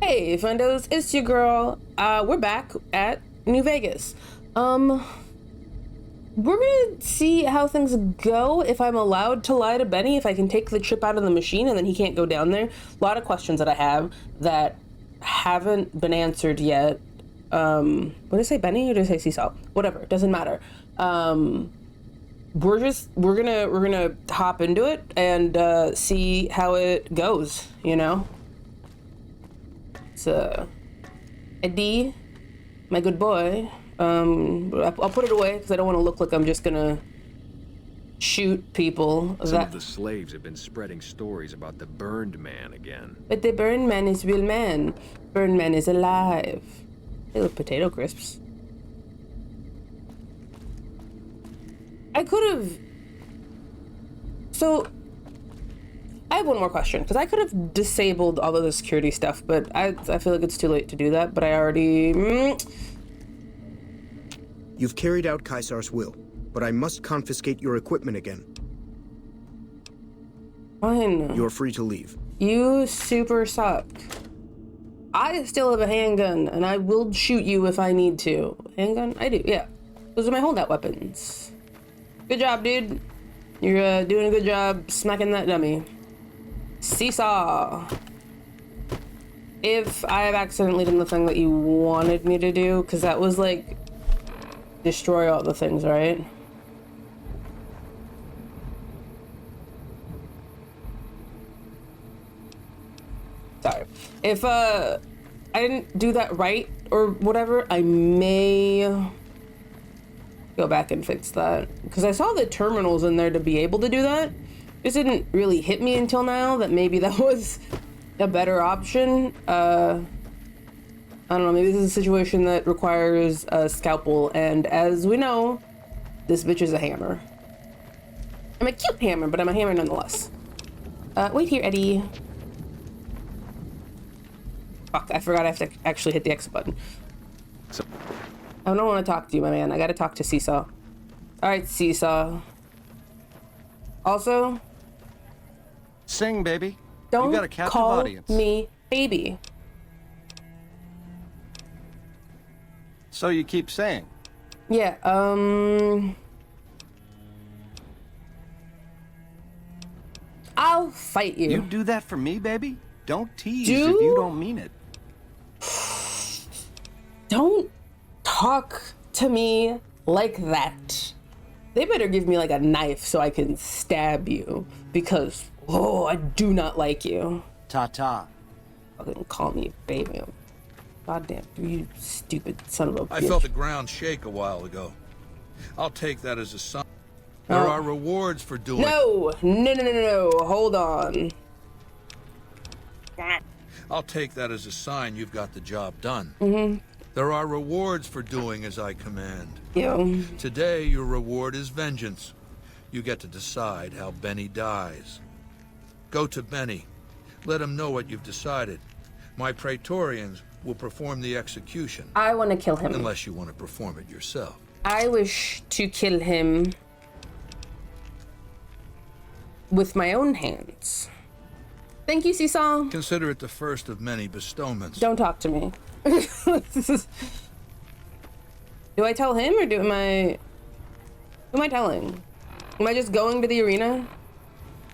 Hey, friendos, it's your girl. We're back at New Vegas. We're gonna see how things go, if I'm allowed to lie to Benny, if I can take the chip out of the machine and then he can't go down there. A lot of questions that I have that haven't been answered yet. What did I say, Benny, or did I say Seesaw? Whatever, it doesn't matter. We're gonna hop into it and see how it goes, you know? It's Eddie, my good boy. I'll put it away because I don't want to look like I'm just gonna shoot people. Some of the slaves have been spreading stories about the burned man again. But the burned man is real man. Burned man is alive. They look potato crisps. I could have. So I have one more question, because I could have disabled all of the security stuff, but I feel like it's too late to do that, but I already... You've carried out Caesar's will, but I must confiscate your equipment again. Fine. You're free to leave. You super suck. I still have a handgun, and I will shoot you if I need to. Handgun? I do, yeah. Those are my holdout weapons. Good job, dude. You're doing a good job smacking that dummy. Seesaw. If I have accidentally done the thing that you wanted me to do, because that was like destroy all the things, right? Sorry. If I didn't do that right or whatever, I may go back and fix that, because I saw the terminals in there to be able to do that. This didn't really hit me until now that maybe that was a better option. I don't know, maybe this is a situation that requires a scalpel, and as we know, this bitch is a hammer. I'm a cute hammer, but I'm a hammer nonetheless. Wait here, Eddie. Fuck, I forgot I have to actually hit the exit button. I don't want to talk to you, my man. I gotta talk to Seesaw. Alright, Seesaw. Also... Sing, baby. Don't you got a captive call audience. me baby. So you keep saying. Yeah, I'll fight you. You do that for me, baby? Don't tease Do? if you don't mean it. Don't talk to me like that. They better give me like a knife so I can stab you, because, oh, I do not like you. Ta-ta. Fucking call me baby. Goddamn, you stupid son of a bitch. I felt the ground shake a while ago. I'll take that as a sign. There are rewards for doing... No, hold on. I'll take that as a sign you've got the job done. Mm-hmm. There are rewards for doing as I command. Yeah. Today, your reward is vengeance. You get to decide how Benny dies. Go to Benny. Let him know what you've decided. My Praetorians will perform the execution. I want to kill him. Unless you want to perform it yourself. I wish to kill him with my own hands. Thank you, Seesaw. Consider it the first of many bestowments. Don't talk to me. Do I tell him, or who am I telling? Am I just going to the arena?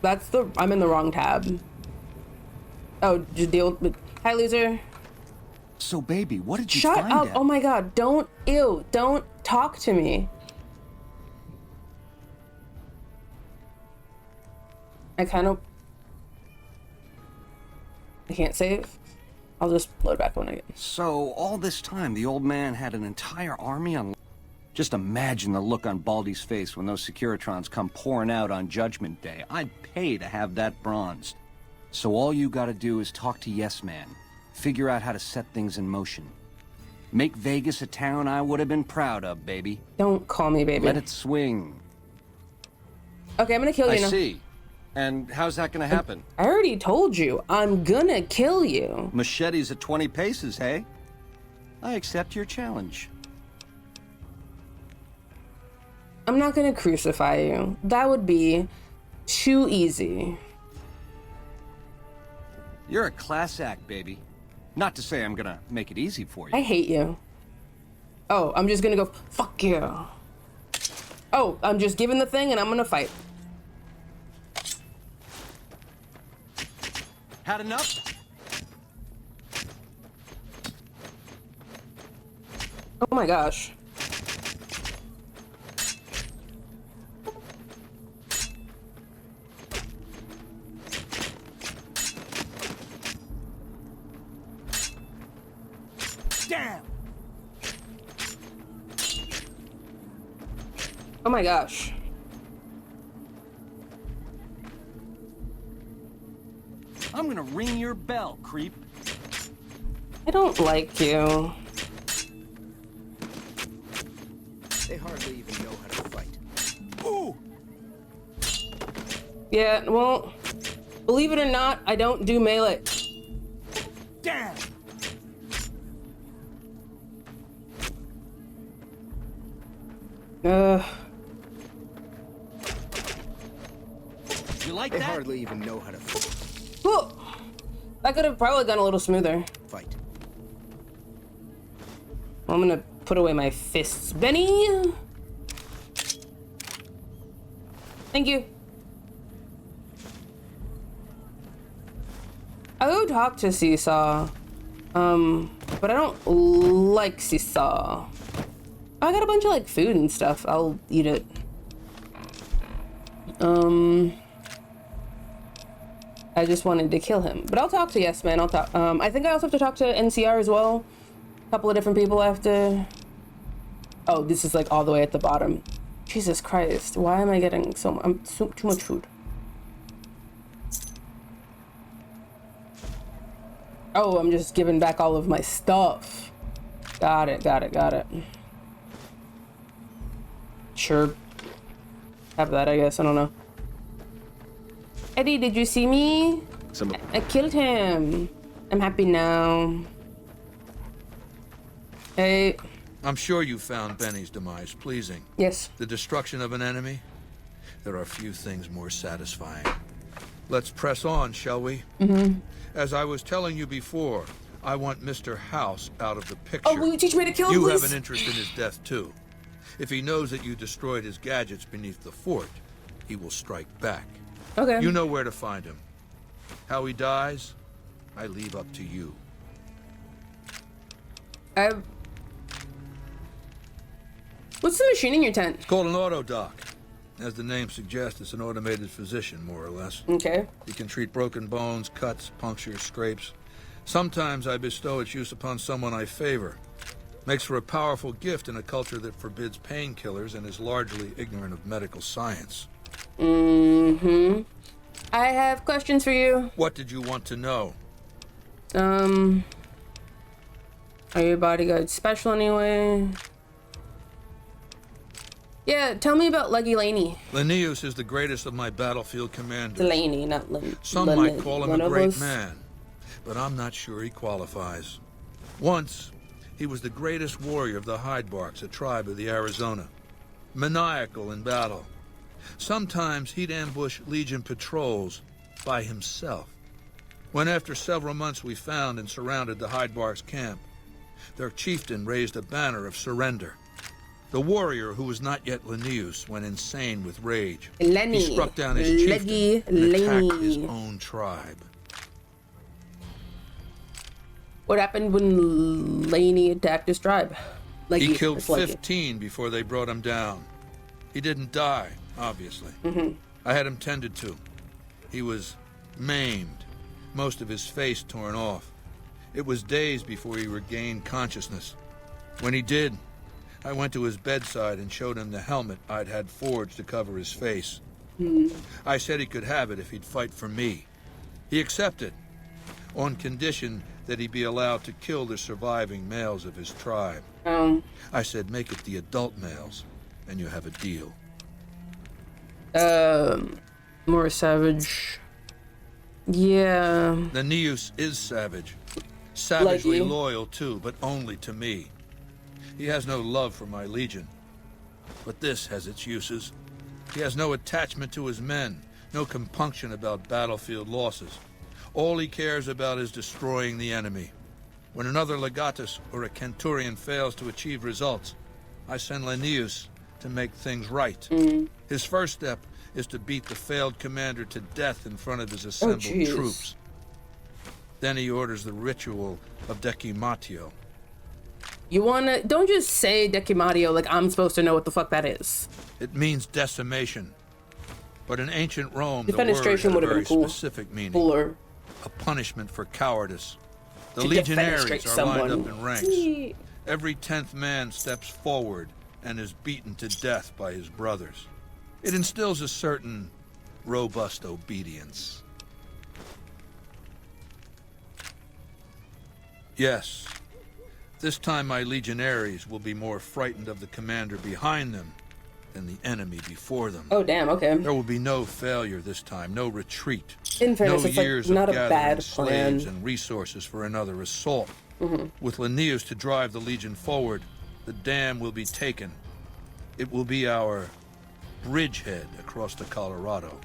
I'm in the wrong tab. Oh, just deal with, hi, loser. So, baby, what did you Shut find up. out? Oh my god, don't talk to me. I can't save. I'll just load back when I get. So, all this time, the old man had an entire army on... Just imagine the look on Baldy's face when those Securitrons come pouring out on Judgment Day. I'd pay to have that bronzed. So all you gotta do is talk to Yes Man. Figure out how to set things in motion. Make Vegas a town I would have been proud of, baby. Don't call me baby. Let it swing. Okay, I'm gonna kill you now. I see. And how's that gonna happen? I already told you, I'm gonna kill you. Machetes at 20 paces, hey? I accept your challenge. I'm not gonna crucify you. That would be too easy. You're a class act, baby. Not to say I'm gonna make it easy for you. I hate you. Oh, I'm just gonna go, fuck you. Oh, I'm just given the thing and I'm gonna fight. Had enough? Oh my gosh. Damn! Oh my gosh. I'm gonna ring your bell, creep. I don't like you. They hardly even know how to fight. Ooh! Yeah, well, believe it or not, I don't do melee. Damn! You like They that? hardly even know how to Whew. That could have probably gone a little smoother. fight. Well, I'm gonna put away my fists. Benny! Thank you. I would talk to Seesaw. But I don't like Seesaw. I got a bunch of like food and stuff. I'll eat it. I just wanted to kill him. But I'll talk to Yes Man. I'll talk. I think I also have to talk to NCR as well. A couple of different people I have to. Oh, this is like all the way at the bottom. Jesus Christ. Why am I getting too much food? Oh, I'm just giving back all of my stuff. Got it, got it, got it. Sure. Have that, I guess. I don't know. Eddie, did you see me? I killed him. I'm happy now. Hey. I'm sure you found Benny's demise pleasing. Yes. The destruction of an enemy? There are few things more satisfying. Let's press on, shall we? Mm-hmm. As I was telling you before, I want Mr. House out of the picture. Oh, will you teach me to kill him, You please? have an interest in his death, too. If he knows that you destroyed his gadgets beneath the fort, he will strike back. Okay. You know where to find him. How he dies, I leave up to you. What's the machine in your tent? It's called an autodoc. As the name suggests, it's an automated physician, more or less. Okay. He can treat broken bones, cuts, punctures, scrapes. Sometimes I bestow its use upon someone I favor. Makes for a powerful gift in a culture that forbids painkillers and is largely ignorant of medical science. Mm-hmm. I have questions for you. What did you want to know? Are your bodyguards special anyway? Yeah, tell me about Leggy Laney. Linnaeus is the greatest of my battlefield commanders. Laney, not Lin. Some might call him a great man, but I'm not sure he qualifies. Once, he was the greatest warrior of the Hydebarks, a tribe of the Arizona. Maniacal in battle. Sometimes he'd ambush Legion patrols by himself. When after several months we found and surrounded the Hydebarks camp, their chieftain raised a banner of surrender. The warrior, who was not yet Linnaeus, went insane with rage. Lenny. He struck down his chieftain and attacked his own tribe. What happened when Laney attacked his tribe? Leggy, He killed it's Leggy. 15 before they brought him down. He didn't die, obviously. Mm-hmm. I had him tended to. He was maimed, most of his face torn off. It was days before he regained consciousness. When he did, I went to his bedside and showed him the helmet I'd had forged to cover his face. I said he could have it if he'd fight for me. He accepted, on condition that he be allowed to kill the surviving males of his tribe. I said, make it the adult males, and you have a deal. More savage. Yeah. Linnaeus is savage. Savagely Leggy. loyal, too, but only to me. He has no love for my legion. But this has its uses. He has no attachment to his men, no compunction about battlefield losses. All he cares about is destroying the enemy. When another legatus or a centurion fails to achieve results, I send Linnaeus to make things right. His first step is to beat the failed commander to death in front of his assembled troops. Then he orders the ritual of Decimatio. You wanna... Don't just say Decimatio like I'm supposed to know what the fuck that is. It means decimation. But in ancient Rome, the Defenestration word had a would have very been cool. specific meaning. Cooler. A punishment for cowardice. The To legionaries defenestrate are someone. lined up in ranks. Every 10th man steps forward and is beaten to death by his brothers. It instills a certain robust obedience. Yes, this time my legionaries will be more frightened of the commander behind them than the enemy before them. Oh, damn, okay. There will be no failure this time, no retreat. In fairness, no it's like years not of a gathering bad slaves plan. and resources for another assault. With Linnaeus to drive the legion forward, the dam will be taken. It will be our bridgehead across the Colorado.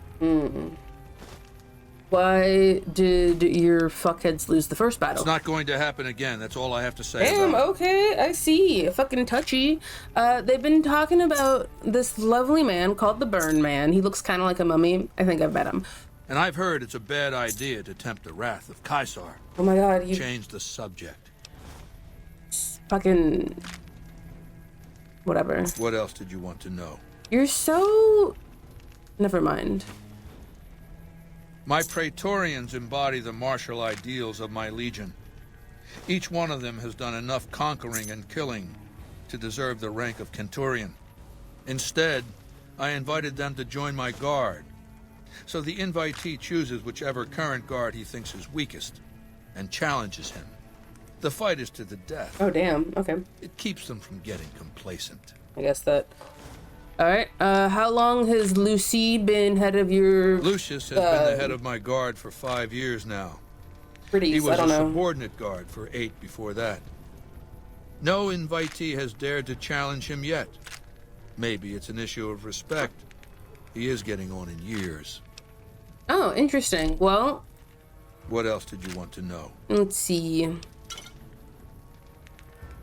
Why did your fuckheads lose the first battle? It's not going to happen again. That's all I have to say Damn, about it. okay, I see. Fucking touchy. They've been talking about this lovely man called the Burn Man. He looks kind of like a mummy. I think I've met him. And I've heard it's a bad idea to tempt the wrath of Caesar. Oh my god, you Change the subject. fucking... Whatever. What else did you want to know? You're so... Never mind. My Praetorians embody the martial ideals of my legion. Each one of them has done enough conquering and killing to deserve the rank of centurion. Instead, I invited them to join my guard. So the invitee chooses whichever current guard he thinks is weakest and challenges him. The fight is to the death. Oh, damn. Okay. It keeps them from getting complacent. I guess that... Alright, how long has Lucy been head of your... Lucius has been the head of my guard for 5 years now. Pretty, He I was don't a know. subordinate guard for 8 before that. No invitee has dared to challenge him yet. Maybe it's an issue of respect. He is getting on in years. Oh, interesting. Well, What else did you want to know? let's see.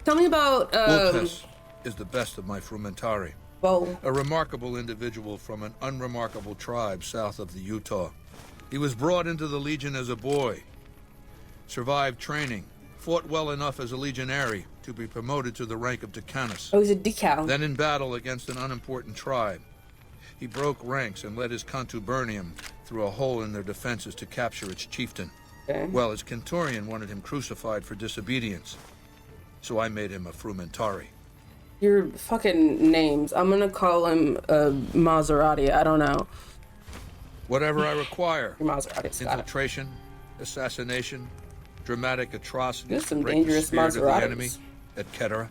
Tell me about, Vulpes is the best of my frumentari. well, A remarkable individual from an unremarkable tribe south of the Utah. He was brought into the Legion as a boy, survived training, fought well enough as a legionary to be promoted to the rank of decanus. oh, he's a decal. Then in battle against an unimportant tribe, he broke ranks and led his contubernium through a hole in their defenses to capture its chieftain. Okay. Well, his centurion wanted him crucified for disobedience, so I made him a frumentari. Your fucking names. I'm gonna call him, Maserati. I don't know. Whatever I require. Your Maserati's got it. Infiltration, assassination, dramatic atrocities There's some to break dangerous the spirit of the Maseratis. enemy at Ketera.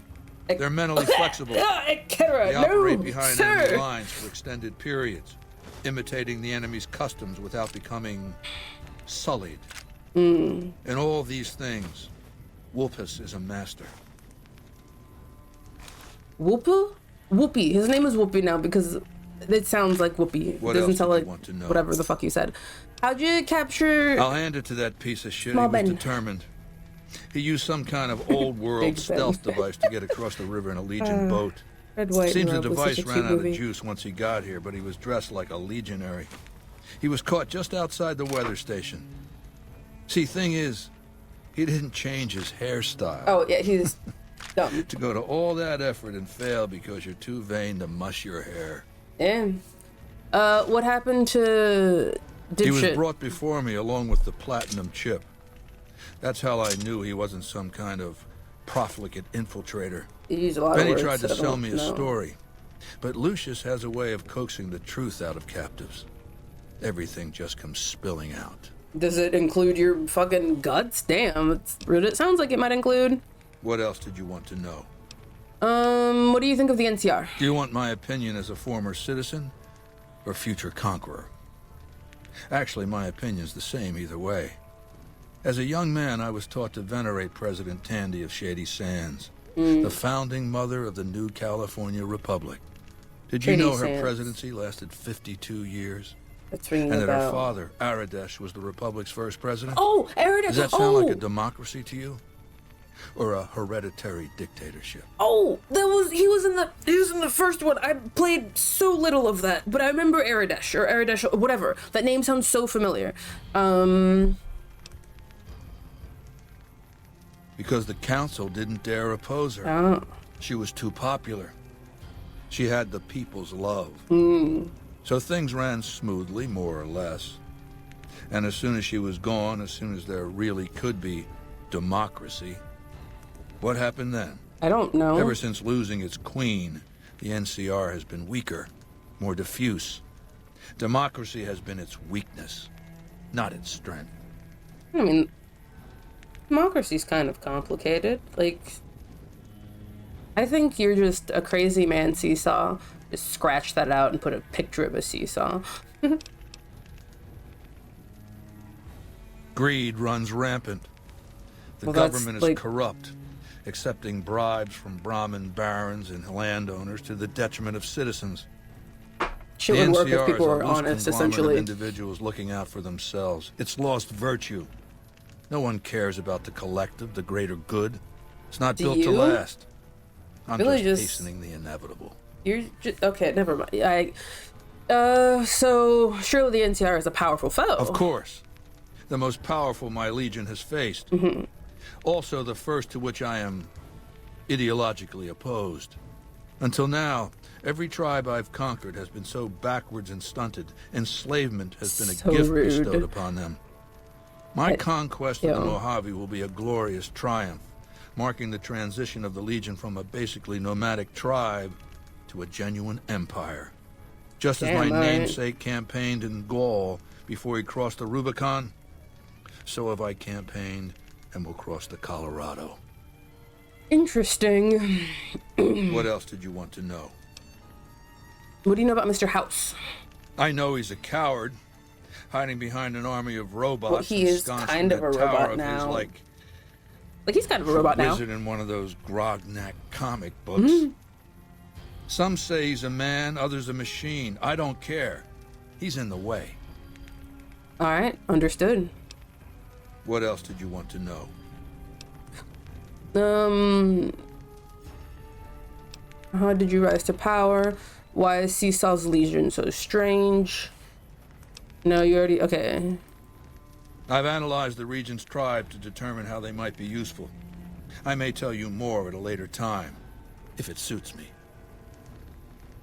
Ec- They're mentally flexible. Ketera, They operate no, behind enemy sir. lines for extended periods, imitating the enemy's customs without becoming sullied. In all these things, Vulpes is a master. Whoopu? Whoopi. His name is Whoopi now because it sounds like Whoopi. What Doesn't else sound did you like want to know? whatever the fuck you said. How'd you capture? I'll hand it to that piece of shit. Small He was Ben. determined. He used some kind of old world Big Ben. stealth device to get across the river in a Legion boat. Red, white, Seems and the Robe was such device a ran cute out movie. of juice once he got here, but he was dressed like a legionary. He was caught just outside the weather station. See, thing is, he didn't change his hairstyle. Oh yeah, he's dumb. To go to all that effort and fail because you're too vain to mush your hair. Damn. What happened to He was dipshit? brought before me along with the platinum chip. That's how I knew he wasn't some kind of profligate infiltrator. You use a lot Benny of words tried to that I sell don't me a know. story, but Lucius has a way of coaxing the truth out of captives. Everything just comes spilling out. Does it include your fucking guts? Damn, it's rude. It sounds like it might include. What else did you want to know? What do you think of the NCR? Do you want my opinion as a former citizen or future conqueror? Actually, my opinion's the same either way. As a young man, I was taught to venerate President Tandy of Shady Sands, the founding mother of the new California Republic. Did you Shady know her Sands. presidency lasted 52 years? That's ringing And a that her bell. father, Aradesh, was the Republic's first president? Oh, Eric. Does that sound like a democracy to you? or a hereditary dictatorship? Oh, he was in the first one. I played so little of that, but I remember Aradesh, whatever. That name sounds so familiar. Because the council didn't dare oppose her. Oh. She was too popular. She had the people's love. So things ran smoothly, more or less. And as soon as she was gone, as soon as there really could be democracy, what happened then? I don't know. Ever since losing its queen, the NCR has been weaker, more diffuse. Democracy has been its weakness, not its strength. I mean, democracy's kind of complicated. Like, I think you're just a crazy man, Seesaw. Just scratch that out and put a picture of a seesaw. Greed runs rampant. The Well, that's, government is like- corrupt, accepting bribes from Brahmin barons and landowners to the detriment of citizens. Shit The would work if NCR people is a were loose honest, conglomerate of essentially. individuals looking out for themselves. It's lost virtue. No one cares about the collective, the greater good. It's not Do built you? to last. I'm Really just just- hastening the inevitable. You're just, okay, never mind. So surely the NCR is a powerful foe. Of course. The most powerful my legion has faced. Also the first to which I am ideologically opposed. Until now, every tribe I've conquered has been so backwards and stunted. Enslavement has been a So gift rude. bestowed upon them. My conquest of the Yo. Mojave will be a glorious triumph, marking the transition of the Legion from a basically nomadic tribe to a genuine empire. Just as Damn, my all right. namesake campaigned in Gaul before he crossed the Rubicon, so have I campaigned and will cross the Colorado. Interesting. What else did you want to know? What do you know about Mr. House? I know he's a coward, hiding behind an army of robots. Well, he is ensconced kind in of a that tower robot of his, now. like Like, he's kind of a robot now. wizard in one of those Grognak comic books. Some say he's a man, others a machine. I don't care. He's in the way. All right, understood. What else did you want to know? How did you rise to power? Why is Seesaw's Legion so strange? No, you already, okay. I've analyzed the region's tribe to determine how they might be useful. I may tell you more at a later time, if it suits me.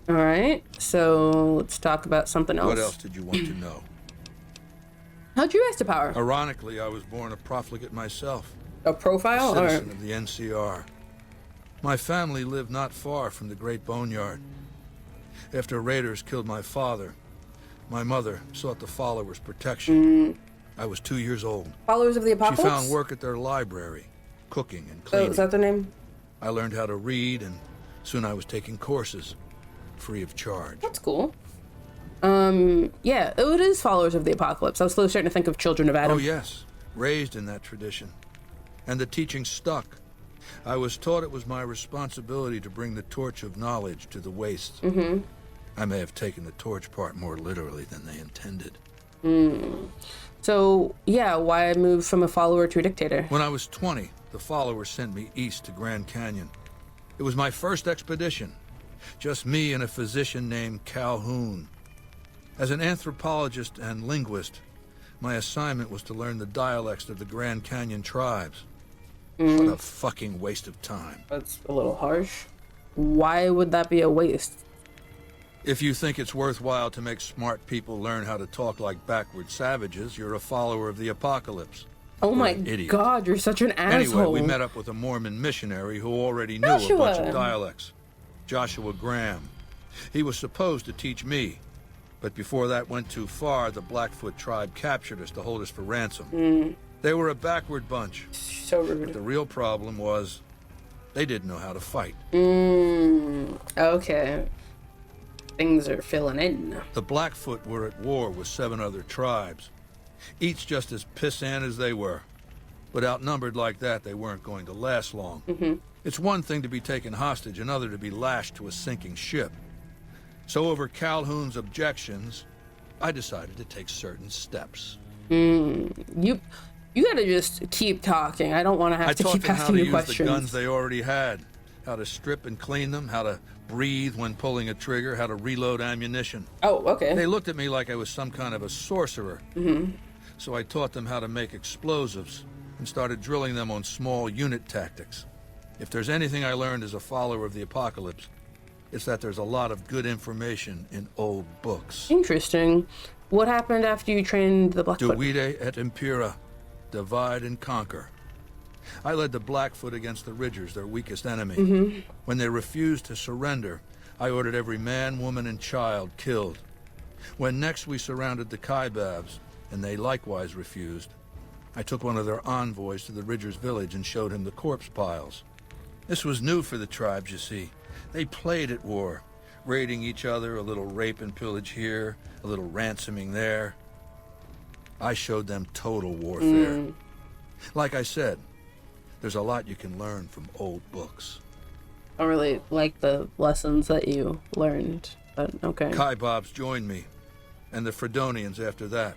All right, so let's talk about something else. What else did you want to know? How'd you rise to power? Ironically, I was born a profligate myself, A profile? a Or citizen of the NCR. My family lived not far from the Great Boneyard. After raiders killed my father, my mother sought the followers' protection. I was 2 years old. Followers of the She Apocalypse? found work at their library, cooking and Oh, cleaning. is that the name? I learned how to read, and soon I was taking courses, free of charge. That's cool. Yeah, it is Followers of the Apocalypse. I was slowly starting to think of Children of Adam. Oh, yes. Raised in that tradition. And the teaching stuck. I was taught it was my responsibility to bring the torch of knowledge to the wastes. I may have taken the torch part more literally than they intended. So, yeah, why move from a follower to a dictator? When I was 20, the followers sent me east to Grand Canyon. It was my first expedition. Just me and a physician named Calhoun. As an anthropologist and linguist, my assignment was to learn the dialects of the Grand Canyon tribes. What a fucking waste of time. That's a little harsh. Why would that be a waste? If you think it's worthwhile to make smart people learn how to talk like backward savages, you're a follower of the apocalypse. Oh my an idiot. god, you're such an asshole. Anyway, we met up with a Mormon missionary who already knew a bunch Joshua. of dialects. Joshua Graham. He was supposed to teach me, but before that went too far, the Blackfoot tribe captured us to hold us for ransom. They were a backward bunch. So rude. The real problem was they didn't know how to fight. Okay. Things are filling in. The Blackfoot were at war with 7 other tribes, each just as pissant as they were. But outnumbered like that, they weren't going to last long. It's one thing to be taken hostage, another to be lashed to a sinking ship. So over Calhoun's objections, I decided to take certain steps. You You gotta just keep talking. I don't want to have I to taught keep them how asking to you use questions. the guns they already had, how to strip and clean them, how to breathe when pulling a trigger, how to reload ammunition. Oh, okay. They looked at me like I was some kind of a sorcerer. Mm-hmm. So I taught them how to make explosives and started drilling them on small unit tactics. If there's anything I learned as a follower of the apocalypse, it's that there's a lot of good information in old books. Interesting. What happened after you trained the Blackfoot? Divide et impera, divide and conquer. I led the Blackfoot against the Ridgers, their weakest enemy. Mm-hmm. When they refused to surrender, I ordered every man, woman, and child killed. When next we surrounded the Kaibabs, and they likewise refused, I took one of their envoys to the Ridgers' village and showed him the corpse piles. This was new for the tribes, you see. They played at war, raiding each other, a little rape and pillage here, a little ransoming there. I showed them total warfare. Like I said, there's a lot you can learn from old books. I don't really like the lessons that you learned, but okay. Kaibabs joined me, and the Fredonians after that.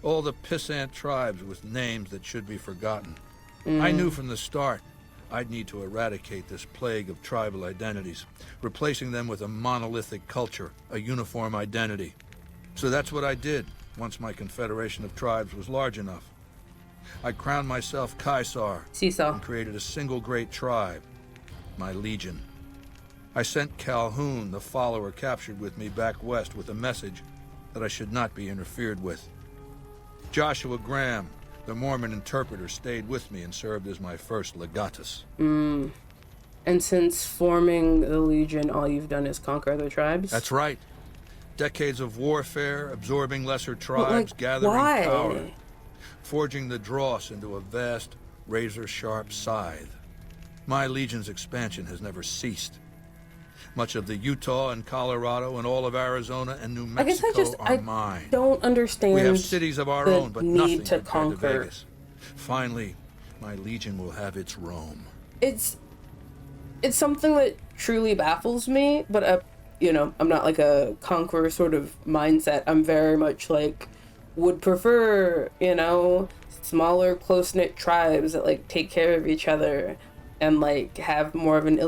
All the pissant tribes with names that should be forgotten. I knew from the start I'd need to eradicate this plague of tribal identities, replacing them with a monolithic culture, a uniform identity. So that's what I did once my confederation of tribes was large enough. I crowned myself Caesar Seesaw. and created a single great tribe, my legion. I sent Calhoun, the follower captured with me, back west with a message that I should not be interfered with. Joshua Graham, the Mormon interpreter, stayed with me and served as my first legatus. And since forming the Legion, all you've done is conquer other tribes? That's right. Decades of warfare, absorbing lesser But, tribes, gathering why? power, forging the dross into a vast, razor-sharp scythe. My Legion's expansion has never ceased. Much of the Utah and Colorado and all of Arizona and New I guess Mexico I are mine. don't understand. We have cities of our the own, but need nothing to compared conquer. to Vegas. Finally, my Legion will have its Rome. It's something that truly baffles me, but I'm not like a conqueror sort of mindset. I'm very much like would prefer, smaller close-knit tribes that like take care of each other and like have more of an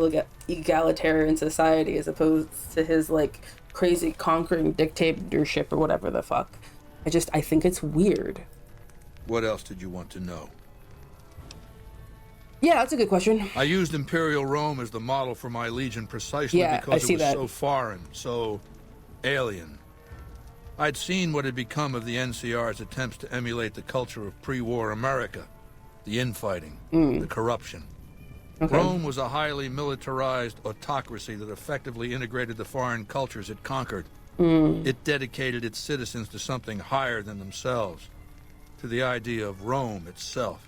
egalitarian society as opposed to his like crazy conquering dictatorship or whatever the fuck. I think it's weird. What else did you want to know? Yeah, that's a good question. I used Imperial Rome as the model for my Legion precisely Yeah, because I see it was that. so foreign, so alien. I'd seen what had become of the NCR's attempts to emulate the culture of pre-war America, the infighting, the corruption. Okay. Rome was a highly militarized autocracy that effectively integrated the foreign cultures it conquered. It dedicated its citizens to something higher than themselves, to the idea of Rome itself.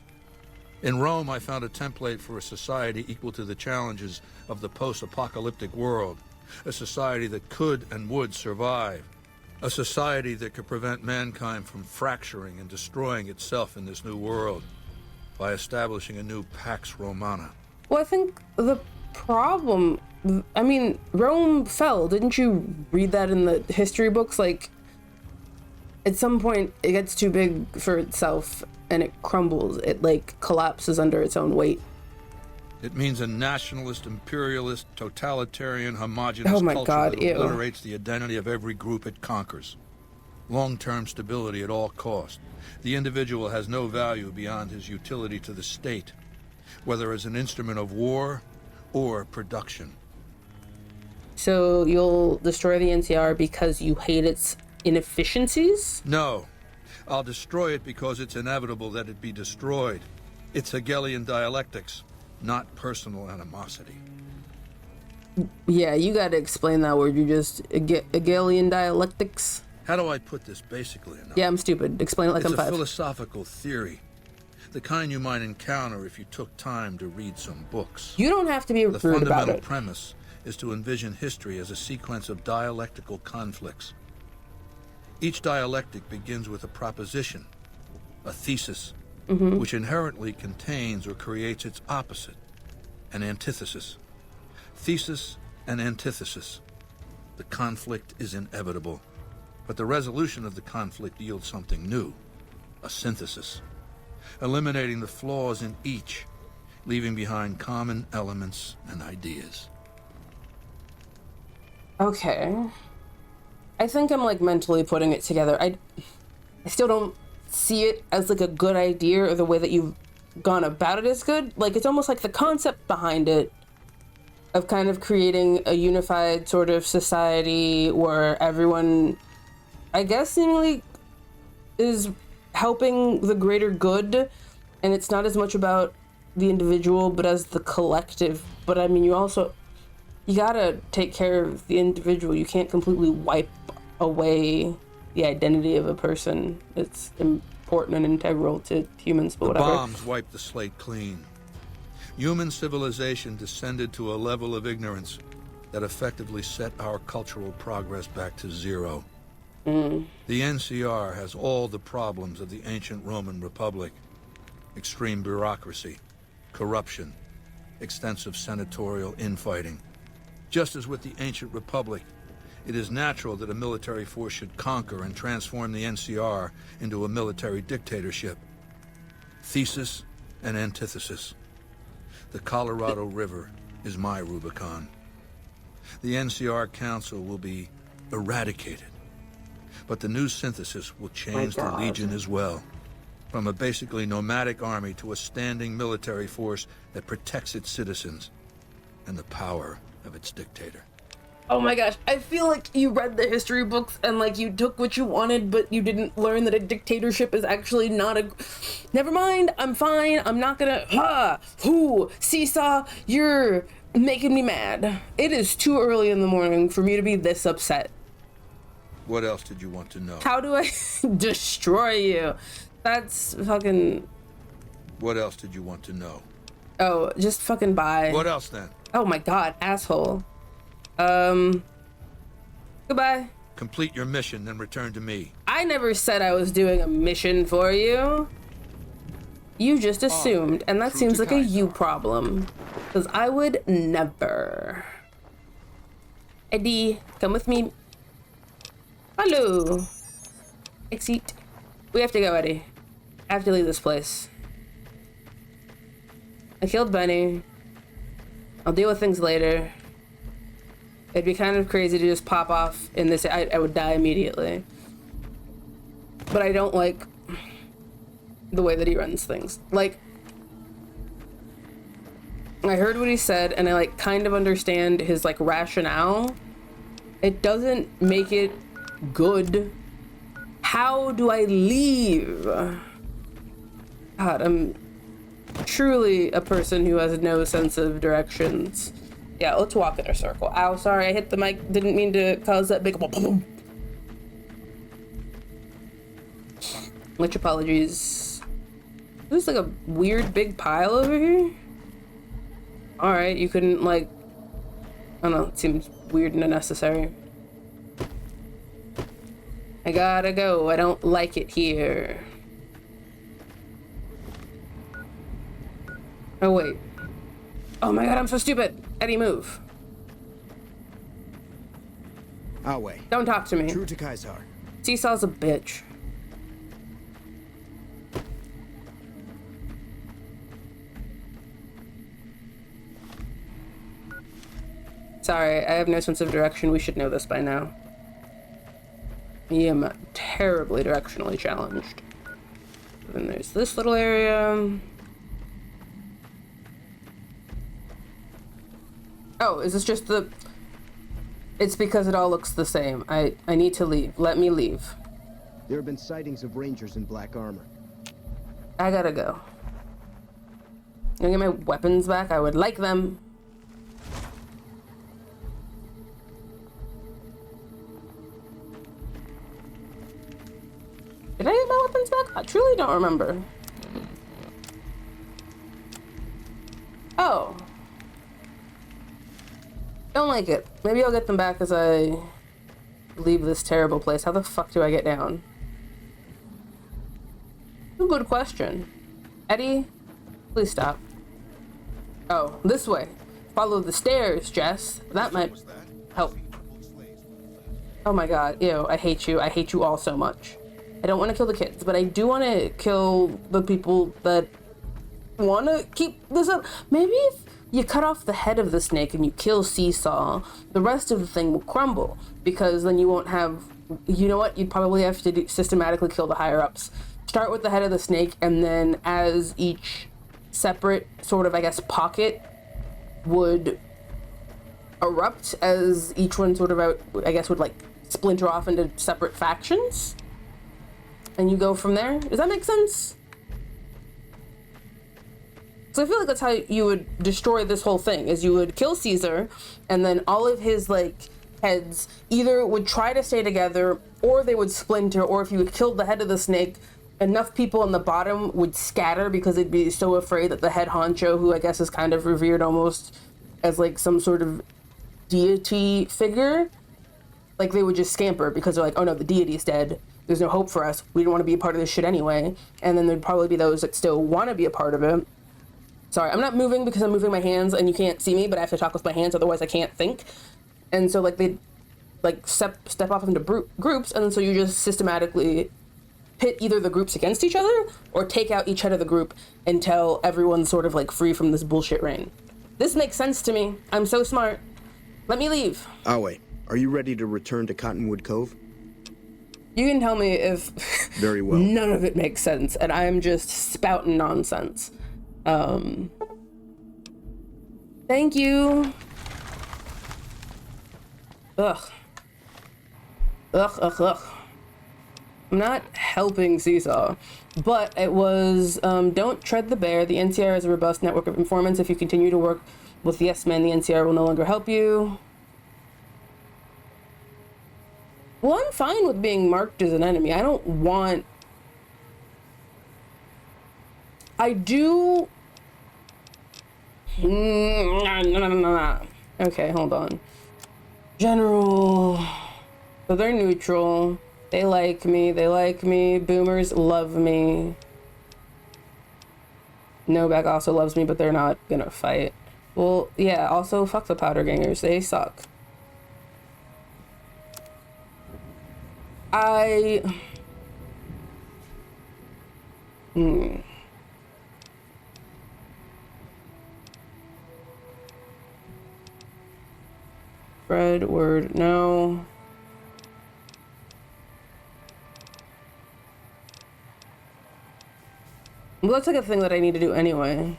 In Rome, I found a template for a society equal to the challenges of the post-apocalyptic world, a society that could and would survive, a society that could prevent mankind from fracturing and destroying itself in this new world by establishing a new Pax Romana. Well, I think the problem, Rome fell. Didn't you read that in the history books? Like, at some point, it gets too big for itself and it crumbles. It, like, collapses under its own weight. It means a nationalist, imperialist, totalitarian, homogenous Oh my culture God, that ew. obliterates the identity of every group it conquers. Long-term stability at all cost. The individual has no value beyond his utility to the state, whether as an instrument of war or production. So you'll destroy the NCR because you hate its inefficiencies? No, I'll destroy it because it's inevitable that it be destroyed. It's Hegelian dialectics, not personal animosity. Yeah, you gotta explain that word. You just Hegelian dialectics. How do I put this basically enough? Yeah, I'm stupid. Explain it like It's I'm a 5. philosophical theory, the kind you might encounter if you took time to read some books. You don't have to be The rude about fundamental it. premise is to envision history as a sequence of dialectical conflicts. Each dialectic begins with a proposition, a thesis, which inherently contains or creates its opposite, an antithesis. Thesis and antithesis. The conflict is inevitable, but the resolution of the conflict yields something new, a synthesis. eliminating the flaws in each, leaving behind common elements and ideas. Okay. I think I'm like mentally putting it together. I still don't see it as like a good idea, or the way that you've gone about it is good. Like, it's almost like the concept behind it of kind of creating a unified sort of society where everyone, I guess, seemingly is helping the greater good, and it's not as much about the individual but as the collective. But I mean, you gotta take care of the individual. You can't completely wipe away the identity of a person. It's important and integral to humans, but whatever. The bombs wiped the slate clean. Human civilization descended to a level of ignorance that effectively set our cultural progress back to zero. The NCR has all the problems of the ancient Roman Republic. Extreme bureaucracy, corruption, extensive senatorial infighting. Just as with the ancient Republic, it is natural that a military force should conquer and transform the NCR into a military dictatorship. Thesis and antithesis. The Colorado River is my Rubicon. The NCR Council will be eradicated, but the new synthesis will change the Legion as well. From a basically nomadic army to a standing military force that protects its citizens and the power of its dictator. Oh my gosh, I feel like you read the history books and like you took what you wanted, but you didn't learn that a dictatorship is actually not a... Never mind, I'm fine, I'm not gonna... Seesaw, you're making me mad. It is too early in the morning for me to be this upset. What else did you want to know? How do I destroy you? That's fucking... What else did you want to know? Oh, just fucking bye. What else then? Oh my god, asshole. Goodbye. Complete your mission, then return to me. I never said I was doing a mission for you. You just assumed, and that seems like a you problem. Because I would never. Eddie, come with me. Hello. Exit. We have to go, Eddie. I have to leave this place. I killed Benny. I'll deal with things later. It'd be kind of crazy to just pop off in this. I would die immediately. But I don't like the way that he runs things. Like, I heard what he said, and I like kind of understand his like rationale. It doesn't make it good. How do I leave? God, I'm truly a person who has no sense of directions. Yeah, let's walk in a circle. Ow, sorry, I hit the mic. Didn't mean to cause that big boom. Much apologies. There's like a weird big pile over here. Alright, you couldn't like... I don't know, it seems weird and unnecessary. I gotta go. I don't like it here. Oh, wait. Oh my god, I'm so stupid. Eddie, move. Our way. Don't talk to me. True to Caesar. Seesaw's a bitch. Sorry, I have no sense of direction. We should know this by now. I am terribly directionally challenged. And there's this little area. Oh, is this just the... It's because it all looks the same. I need to leave. Let me leave. There have been sightings of rangers in black armor. I gotta go. Can I get my weapons back? I would like them. Did I get my weapons back? I truly don't remember. Oh. Don't like it. Maybe I'll get them back as I leave this terrible place. How the fuck do I get down? A good question. Eddie, please stop. Oh, this way. Follow the stairs, Jess. That might help. Oh my god, ew, I hate you. I hate you all so much. I don't want to kill the kids, but I do want to kill the people that want to keep this up. Maybe if you cut off the head of the snake and you kill Seesaw, the rest of the thing will crumble, because then you won't have, you know what, you'd probably have to systematically kill the higher ups. Start with the head of the snake, and then as each separate sort of, I guess, pocket would erupt, as each one sort of, I guess, would like splinter off into separate factions, and you go from there. Does that make sense? So I feel like that's how you would destroy this whole thing, is you would kill Caesar, and then all of his like heads either would try to stay together, or they would splinter, or if you had killed the head of the snake, enough people on the bottom would scatter because they'd be so afraid that the head honcho, who I guess is kind of revered almost as like some sort of deity figure, like they would just scamper because they're like, oh no, the deity's dead. There's no hope for us. We don't want to be a part of this shit anyway. And then there'd probably be those that still want to be a part of it. Sorry, I'm not moving because I'm moving my hands and you can't see me, but I have to talk with my hands, otherwise I can't think. And so like they'd like step off into groups, and then so you just systematically pit either the groups against each other or take out each head of the group until everyone's sort of like free from this bullshit reign. This makes sense to me. I'm so smart. Let me leave. Awe, are you ready to return to Cottonwood Cove? You can tell me if Very well. none of it makes sense and I'm just spouting nonsense. Thank you. Ugh. I'm not helping Seesaw, but it was, don't tread the bear. The NCR is a robust network of informants. If you continue to work with Yes Men, the NCR will no longer help you. Well, I'm fine with being marked as an enemy. I don't want... I do... No. Okay, hold on. General... So they're neutral. They like me. Boomers love me. Novak also loves me, but they're not gonna fight. Well, yeah, also fuck the powder gangers. They suck. Fred, word, no. Well, that's like a thing that I need to do anyway.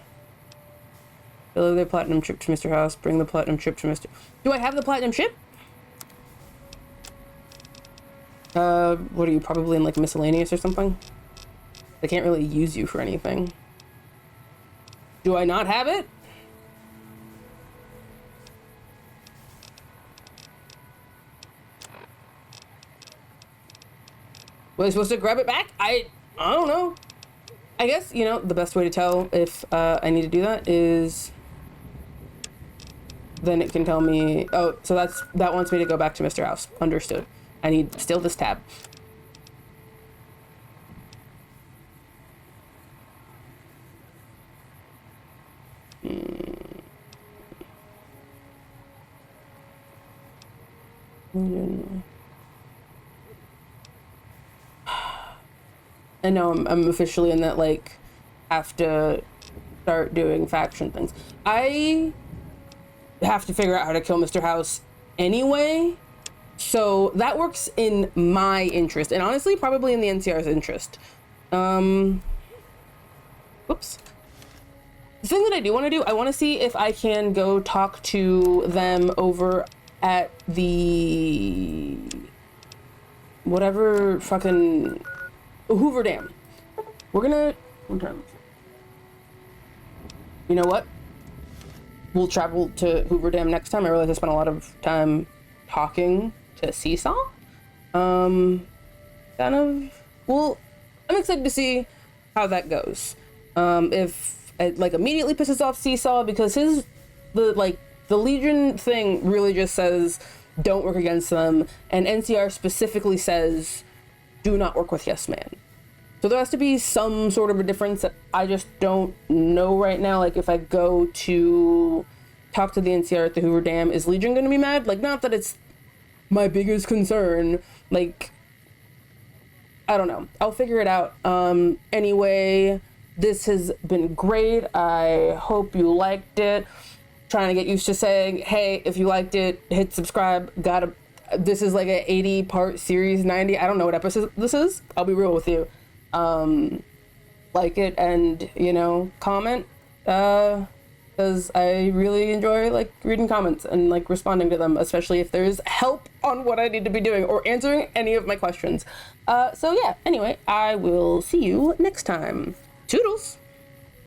Deliver the platinum chip to Mr. House. Bring the platinum chip to Mr. Do I have the platinum chip? What are you, probably in like miscellaneous or something? They can't really use you for anything. Do I not have it? Was I supposed to grab it back? I don't know. I guess, you know, the best way to tell if I need to do that is then it can tell me, oh, so that wants me to go back to Mr. House. Understood. I need still this tab. I know I'm officially in that, like, have to start doing faction things. I have to figure out how to kill Mr. House anyway, so that works in my interest, and honestly, probably in the NCR's interest. Whoops. The thing that I do want to do, I want to see if I can go talk to them over at the... whatever fucking... Hoover Dam. We're gonna... You know what? We'll travel to Hoover Dam next time. I realize I spent a lot of time talking to Seesaw. Kind of... Well, I'm excited to see how that goes. If it, like, immediately pisses off Seesaw, because the Legion thing really just says, don't work against them, and NCR specifically says, do not work with Yes Man. So there has to be some sort of a difference that I just don't know right now. Like, if I go to talk to the NCR at the Hoover Dam, is Legion going to be mad? Like, not that it's my biggest concern. Like, I don't know. I'll figure it out. Anyway, this has been great. I hope you liked it. Trying to get used to saying, hey, if you liked it, hit subscribe. This is like an 80-part series, 90. I don't know what episode this is. I'll be real with you. Like it and, comment. Because I really enjoy like reading comments and like responding to them, especially if there's help on what I need to be doing or answering any of my questions. So yeah, anyway, I will see you next time. Toodles!